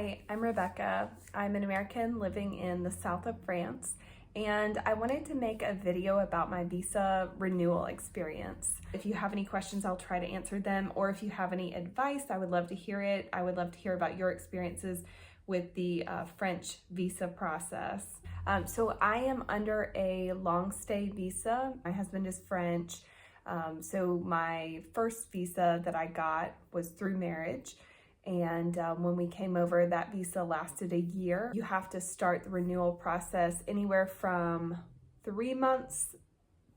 Hi, I'm Rebecca. I'm an American living in the south of France, and I wanted to make a video about my visa renewal experience. If you have any questions, I'll try to answer them, or if you have any advice, I would love to hear it. I would love to hear about your experiences with the French visa process. So I am under a long stay visa. My husband is French, so my first visa that I got was through marriage. And when we came over, that visa lasted a year. You have to start the renewal process anywhere from 3 months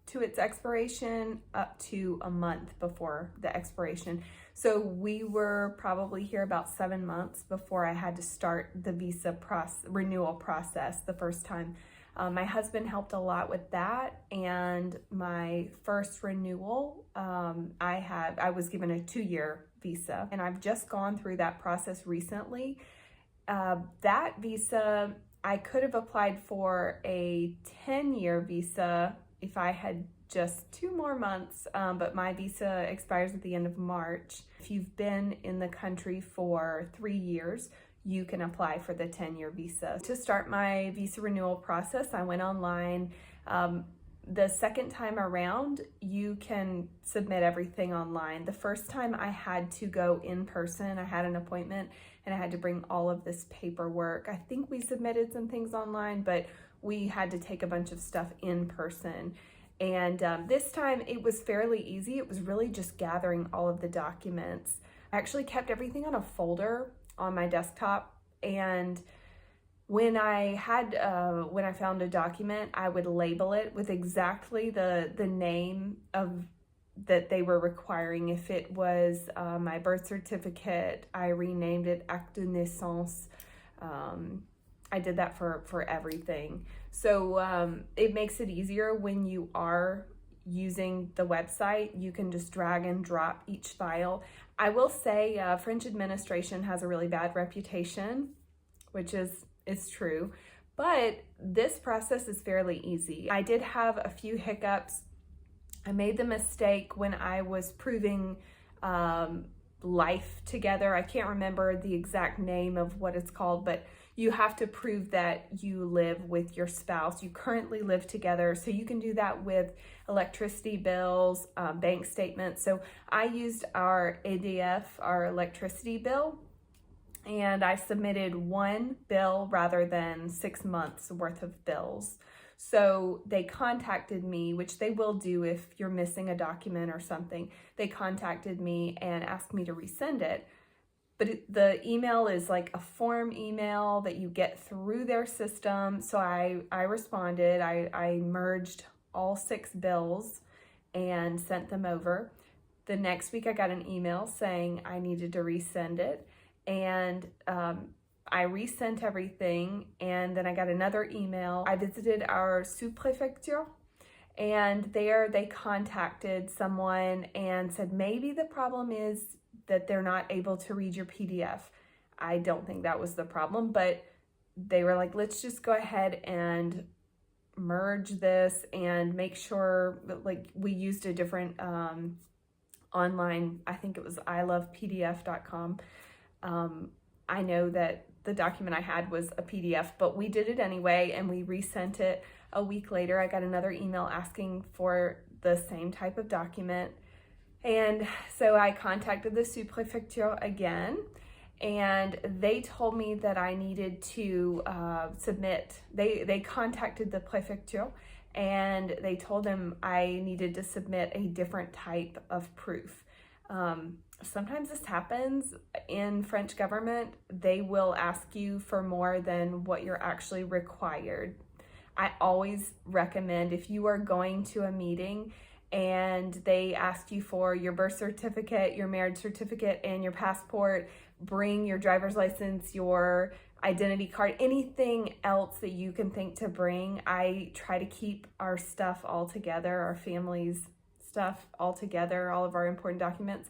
to its expiration up to a month before the expiration. So we were probably here about 7 months before I had to start the visa renewal process the first time. My husband helped a lot with that, and my first renewal, I was given a 2-year visa, and I've just gone through that process recently. That visa, I could have applied for a 10-year visa if I had just 2 more months, but my visa expires at the end of March. If you've been in the country for 3 years, you can apply for the 10-year visa. To start my visa renewal process, I went online. The second time around, you can submit everything online. The first time I had to go in person. I had an appointment and I had to bring all of this paperwork. I think we submitted some things online, but we had to take a bunch of stuff in person. And this time it was fairly easy. It was really just gathering all of the documents. I actually kept everything on a folder on my desktop, and when I found a document, I would label it with exactly the name of that they were requiring. If it was my birth certificate, I renamed it Acte de Naissance. I did that for everything. So it makes it easier when you are using the website. You can just drag and drop each file. I will say French administration has a really bad reputation, which is true, but this process is fairly easy. I did have a few hiccups. I made the mistake when I was proving life together. I can't remember the exact name of what it's called, but you have to prove that you live with your spouse. You currently live together, so you can do that with electricity bills, bank statements. So I used our EDF, our electricity bill, and I submitted 1 bill rather than 6 months worth of bills. So they contacted me, which they will do if you're missing a document or something. They contacted me and asked me to resend it. But the email is like a form email that you get through their system. So I responded. I merged all 6 bills and sent them over. The next week I got an email saying I needed to resend it. And I resent everything, and then I got another email. I visited our sous-préfecture, and there they contacted someone and said maybe the problem is that they're not able to read your PDF. I don't think that was the problem, but they were like, let's just go ahead and merge this and make sure, like, we used a different online, I think it was ilovepdf.com. I know that the document I had was a PDF, but we did it anyway, and we resent it. A week later, I got another email asking for the same type of document. And so I contacted the sous-préfecture again, and they told me that I needed to submit. They contacted the préfecture, and they told them I needed to submit a different type of proof. Sometimes this happens in French government. They will ask you for more than what you're actually required. I always recommend, if you are going to a meeting and they ask you for your birth certificate, your marriage certificate, and your passport, bring your driver's license, your identity card, anything else that you can think to bring. I try to keep our stuff all together, our family's stuff all together, all of our important documents,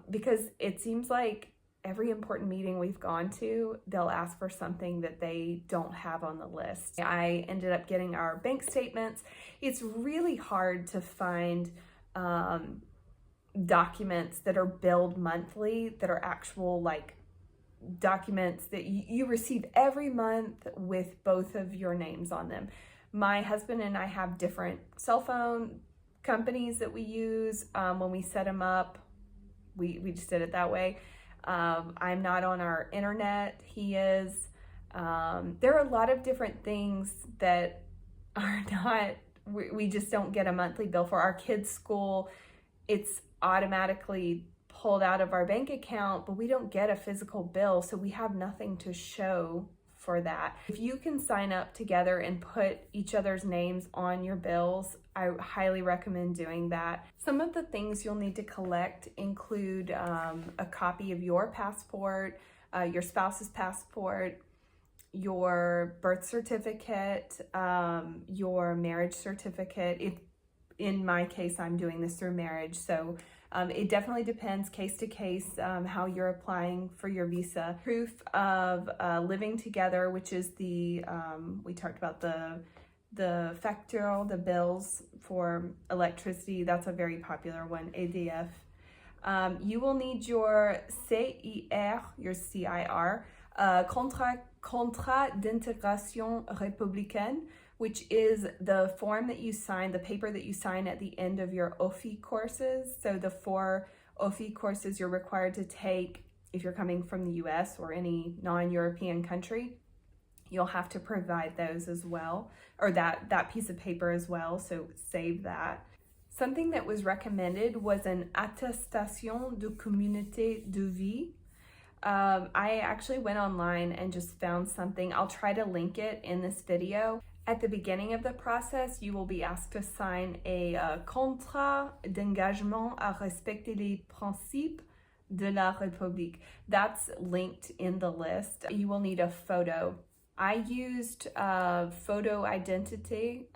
because it seems like every important meeting we've gone to, they'll ask for something that they don't have on the list. I ended up getting our bank statements. It's really hard to find documents that are billed monthly that are actual, like, documents that you receive every month with both of your names on them. My husband and I have different cell phone companies that we use. When we set them up, we just did it that way. I'm not on our internet. He is. There are a lot of different things that are not, we just don't get a monthly bill for. Our kids' school. It's automatically pulled out of our bank account, but we don't get a physical bill, so we have nothing to show for that. If you can sign up together and put each other's names on your bills, I highly recommend doing that. Some of the things you'll need to collect include a copy of your passport, your spouse's passport, your birth certificate, your marriage certificate. If in my case, I'm doing this through marriage, so it definitely depends case to case how you're applying for your visa. Proof of living together, which is the, we talked about the facture, the bills for electricity. That's a very popular one, EDF. You will need your CIR, your CIR, Contrat d'intégration républicaine, which is the form that you sign, the paper that you sign at the end of your OFI courses. So the 4 OFI courses you're required to take if you're coming from the US or any non-European country, you'll have to provide those as well, or that piece of paper as well, so save that. Something that was recommended was an attestation de communauté de vie. I actually went online and just found something. I'll try to link it in this video. At the beginning of the process, you will be asked to sign a contrat d'engagement à respecter les principes de la République. That's linked in the list. You will need a photo. I used Photo Identity.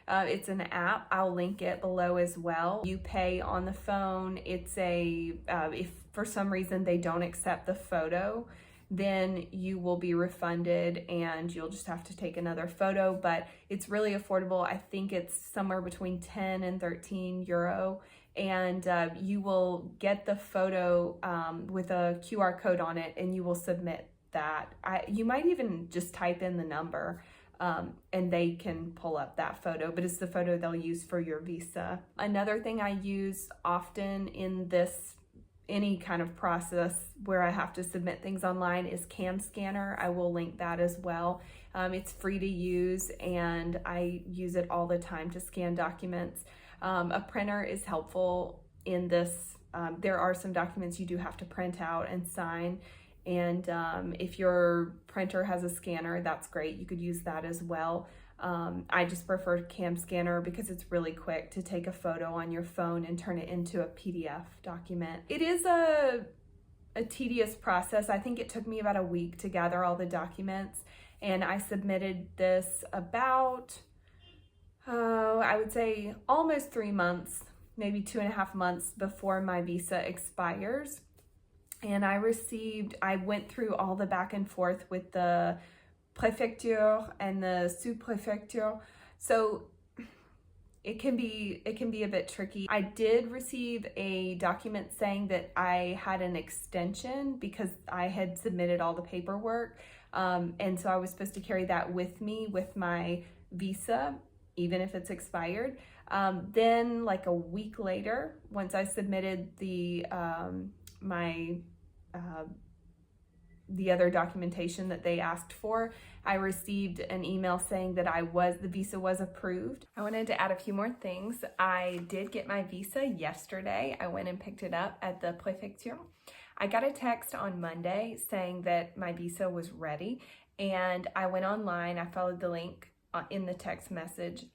It's an app. I'll link it below as well. You pay on the phone. It's if for some reason they don't accept the photo, then you will be refunded and you'll just have to take another photo, but it's really affordable. I think it's somewhere between 10 and 13 euro, and you will get the photo with a QR code on it, and you will submit that. You might even just type in the number and they can pull up that photo, but it's the photo they'll use for your visa. Another thing I use often in any kind of process where I have to submit things online is Cam Scanner. I will link that as well. It's free to use and I use it all the time to scan documents. A printer is helpful in this. There are some documents you do have to print out and sign, and if your printer has a scanner, that's great. You could use that as well. I just prefer Cam Scanner because it's really quick to take a photo on your phone and turn it into a PDF document. It is a tedious process. I think it took me about a week to gather all the documents, and I submitted this about, I would say almost 3 months, maybe 2.5 months before my visa expires. And I went through all the back and forth with the préfecture and the sous-préfecture. So it can be a bit tricky. I did receive a document saying that I had an extension because I had submitted all the paperwork. And so I was supposed to carry that with me with my visa, even if it's expired. Then like a week later, once I submitted the other documentation that they asked for, I received an email saying that the visa was approved. I wanted to add a few more things. I did get my visa yesterday. I went and picked it up at the préfecture. I got a text on Monday saying that my visa was ready, and I went online. I followed the link in the text message,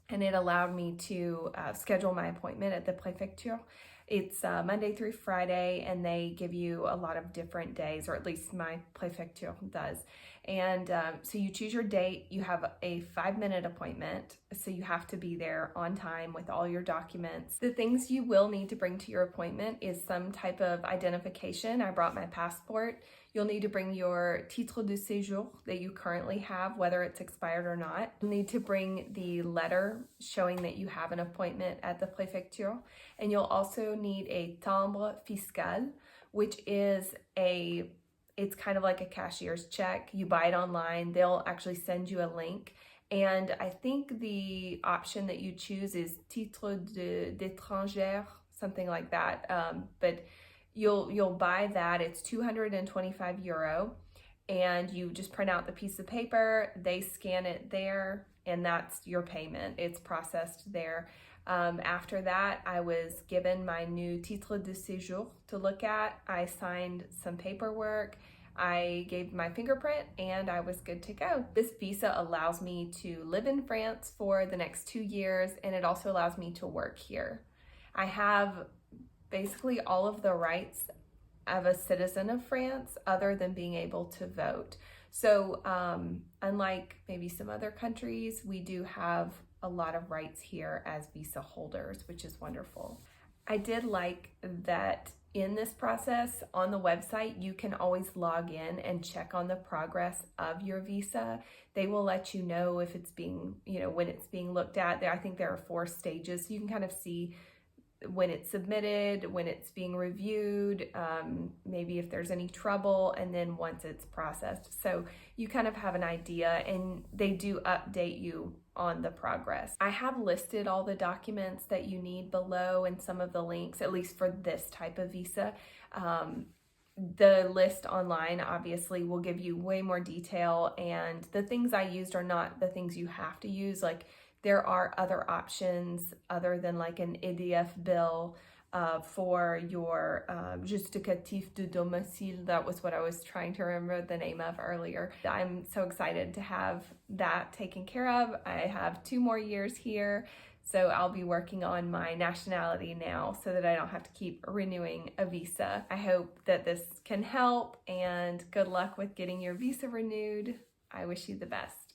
and it allowed me to schedule my appointment at the préfecture. It's Monday through Friday, and they give you a lot of different days, or at least my préfecture does. And so you choose your date. You have a 5-minute appointment, so you have to be there on time with all your documents. The things you will need to bring to your appointment is some type of identification. I brought my passport. You'll need to bring your titre de séjour that you currently have, whether it's expired or not. You'll need to bring the letter showing that you have an appointment at the préfecture. And you'll also need a timbre fiscal, which is it's kind of like a cashier's check. You buy it online, they'll actually send you a link. And I think the option that you choose is titre d'étranger, something like that. But you'll buy that. It's €225, and you just print out the piece of paper. They scan it there, and that's your payment. It's processed there. After that, I was given my new titre de séjour to look at. I signed some paperwork. I gave my fingerprint, and I was good to go. This visa allows me to live in France for the next 2 years, and it also allows me to work here. I have basically all of the rights of a citizen of France other than being able to vote. So unlike maybe some other countries, we do have a lot of rights here as visa holders, which is wonderful. I did like that in this process on the website, you can always log in and check on the progress of your visa. They will let you know if it's being, when it's being looked at. I think there are 4 stages. So you can kind of see when it's submitted, when it's being reviewed, maybe if there's any trouble, and then once it's processed. So you kind of have an idea, and they do update you on the progress. I have listed all the documents that you need below and some of the links, at least for this type of visa. The list online obviously will give you way more detail, and the things I used are not the things you have to use. Like, there are other options other than like an EDF bill for your justificatif de domicile. That was what I was trying to remember the name of earlier. I'm so excited to have that taken care of. I have 2 more years here, so I'll be working on my nationality now so that I don't have to keep renewing a visa. I hope that this can help, and good luck with getting your visa renewed. I wish you the best.